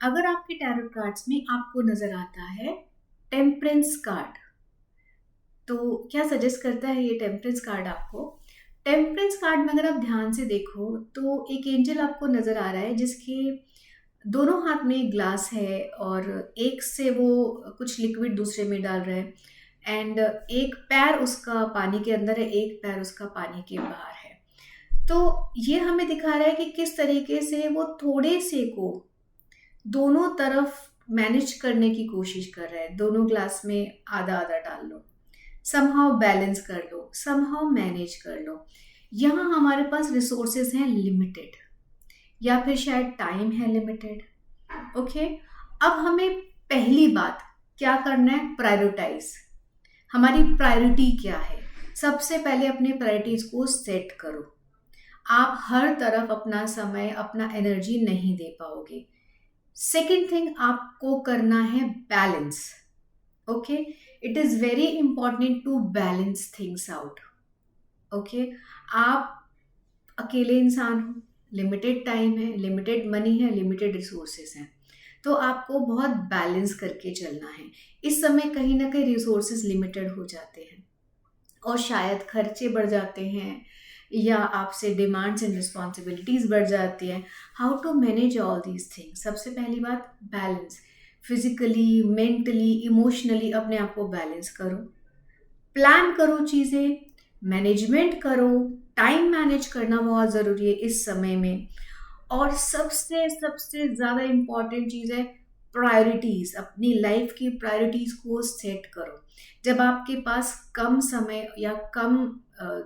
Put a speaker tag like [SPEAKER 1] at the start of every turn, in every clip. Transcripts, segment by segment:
[SPEAKER 1] अगर आपके tarot cards में आपको नजर आता है टेम्परेंस कार्ड, तो क्या सजेस्ट करता है ये टेम्परेंस कार्ड आपको? टेम्परेंस कार्ड में अगर आप ध्यान से देखो तो एक एंजल आपको नजर आ रहा है जिसके दोनों हाथ में एक ग्लास है और एक से वो कुछ लिक्विड दूसरे में डाल रहा है, एंड एक पैर उसका पानी के अंदर है, एक पैर उसका पानी के बाहर है। तो ये हमें दिखा रहा है कि किस तरीके से वो थोड़े से को दोनों तरफ मैनेज करने की कोशिश कर रहा है। दोनों ग्लास में आधा आधा डाल लो, समहाउ बैलेंस कर लो, समहाउ मैनेज कर लो। यहाँ हमारे पास रिसोर्सेज हैं लिमिटेड, या फिर शायद टाइम है लिमिटेड। ओके, अब हमें पहली बात क्या करना है, प्रायोरिटाइज। हमारी प्रायोरिटी क्या है? सबसे पहले अपने प्रायोरिटीज को सेट करो। आप हर तरफ अपना समय, अपना एनर्जी नहीं दे पाओगे। सेकेंड थिंग आपको करना है balance. Okay, it is very important to balance things out. Okay, आप अकेले इंसान हो, लिमिटेड टाइम है, लिमिटेड मनी है, लिमिटेड रिसोर्सेस हैं, तो आपको बहुत बैलेंस करके चलना है। इस समय कहीं ना कहीं रिसोर्सेज लिमिटेड हो जाते हैं और शायद खर्चे बढ़ जाते हैं, या आपसे डिमांड्स एंड रिस्पॉन्सिबिलिटीज बढ़ जाती हैं। How to manage all these things? सबसे पहली बात बैलेंस। फिजिकली, मेंटली, इमोशनली अपने आप को बैलेंस करो, प्लान करो चीज़ें, मैनेजमेंट करो। टाइम मैनेज करना बहुत ज़रूरी है इस समय में। और सबसे सबसे ज़्यादा इम्पॉर्टेंट चीज़ है प्रायोरिटीज़। अपनी लाइफ की प्रायोरिटीज़ को सेट करो। जब आपके पास कम समय या कम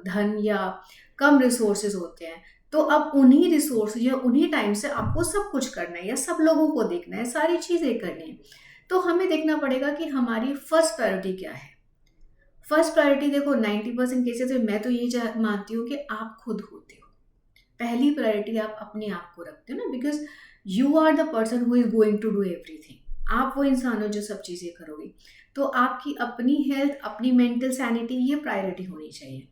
[SPEAKER 1] धन या कम रिसोर्सेज होते हैं, तो अब उन्हीं रिसोर्स या उन्हीं टाइम से आपको सब कुछ करना है, या सब लोगों को देखना है, सारी चीज़ें करनी है। तो हमें देखना पड़ेगा कि हमारी फर्स्ट प्रायोरिटी क्या है। फर्स्ट प्रायोरिटी देखो, 90% केसेस में मैं तो ये मानती हूँ कि आप खुद होते हो। पहली प्रायोरिटी आप अपने आप को रखते हो ना, because you are the person who is going to do everything. आप वो इंसान हो जो सब चीज़ें करोगे। तो आपकी अपनी हेल्थ, अपनी मेंटल सैनिटी, ये प्रायोरिटी होनी चाहिए।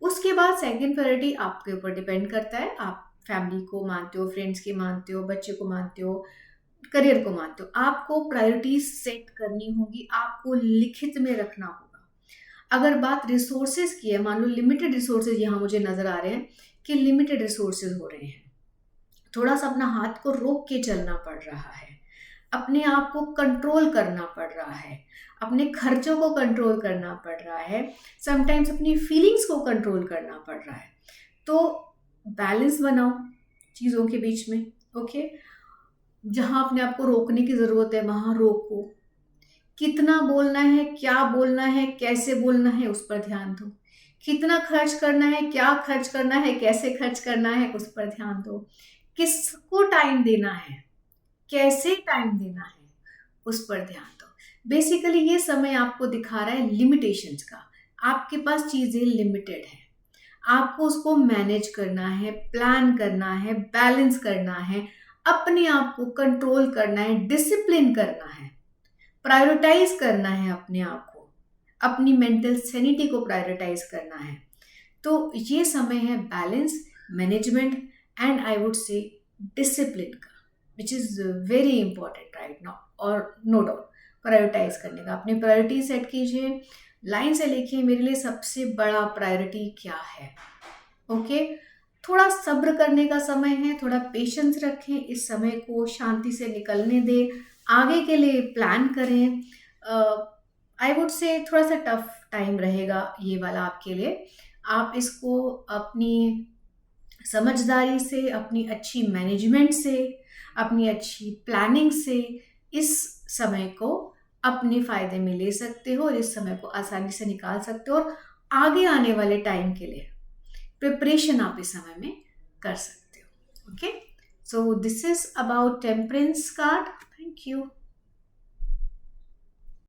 [SPEAKER 1] उसके बाद सेकंड प्रायोरिटी आपके ऊपर डिपेंड करता है। आप फैमिली को मानते हो, फ्रेंड्स की मानते हो, बच्चे को मानते हो, करियर को मानते हो। आपको प्रायोरिटीज सेट करनी होगी, आपको लिखित में रखना होगा। अगर बात रिसोर्सेज की है, मान लो लिमिटेड रिसोर्सेज यहाँ मुझे नजर आ रहे हैं कि लिमिटेड रिसोर्सेज हो रहे हैं, थोड़ा सा अपना हाथ को रोक के चलना पड़ रहा है, अपने आप को कंट्रोल करना पड़ रहा है, अपने खर्चों को कंट्रोल करना पड़ रहा है, समटाइम्स अपनी फीलिंग्स को कंट्रोल करना पड़ रहा है। तो बैलेंस बनाओ चीज़ों के बीच में। ओके, जहाँ अपने आप को रोकने की ज़रूरत है वहाँ रोको। कितना बोलना है, क्या बोलना है, कैसे बोलना है, उस पर ध्यान दो। कितना खर्च करना है, क्या खर्च करना है, कैसे खर्च करना है, उस पर ध्यान दो। किसको टाइम देना है, कैसे टाइम देना है, उस पर ध्यान दो। बेसिकली ये समय आपको दिखा रहा है लिमिटेशंस का। आपके पास चीजें लिमिटेड है, आपको उसको मैनेज करना है, प्लान करना है, बैलेंस करना है, अपने आप को कंट्रोल करना है, डिसिप्लिन करना है, प्रायोरिटाइज करना है अपने आप को, अपनी मेंटल सैनिटी को प्रायोरिटाइज करना है। तो ये समय है balance, management and I would say discipline का, which is very important right now. और नो डाउट प्रायोरिटाइज करने का, अपनी प्रायोरिटी सेट कीजिए, लाइन से लिखिए मेरे लिए सबसे बड़ा प्रायोरिटी क्या है। ओके, थोड़ा सब्र करने का समय है, थोड़ा पेशेंस रखें, इस समय को शांति से निकलने दें, आगे के लिए प्लान करें। आई वुड से थोड़ा सा टफ टाइम रहेगा ये वाला आपके लिए। आप इसको अपनी समझदारी से, अपनी अच्छी मैनेजमेंट से, अपनी अच्छी प्लानिंग से इस समय को अपने फायदे में ले सकते हो और इस समय को आसानी से निकाल सकते हो, और आगे आने वाले टाइम के लिए प्रिपरेशन आप इस समय में कर सकते हो। Okay, so this is about temperance card. Thank you.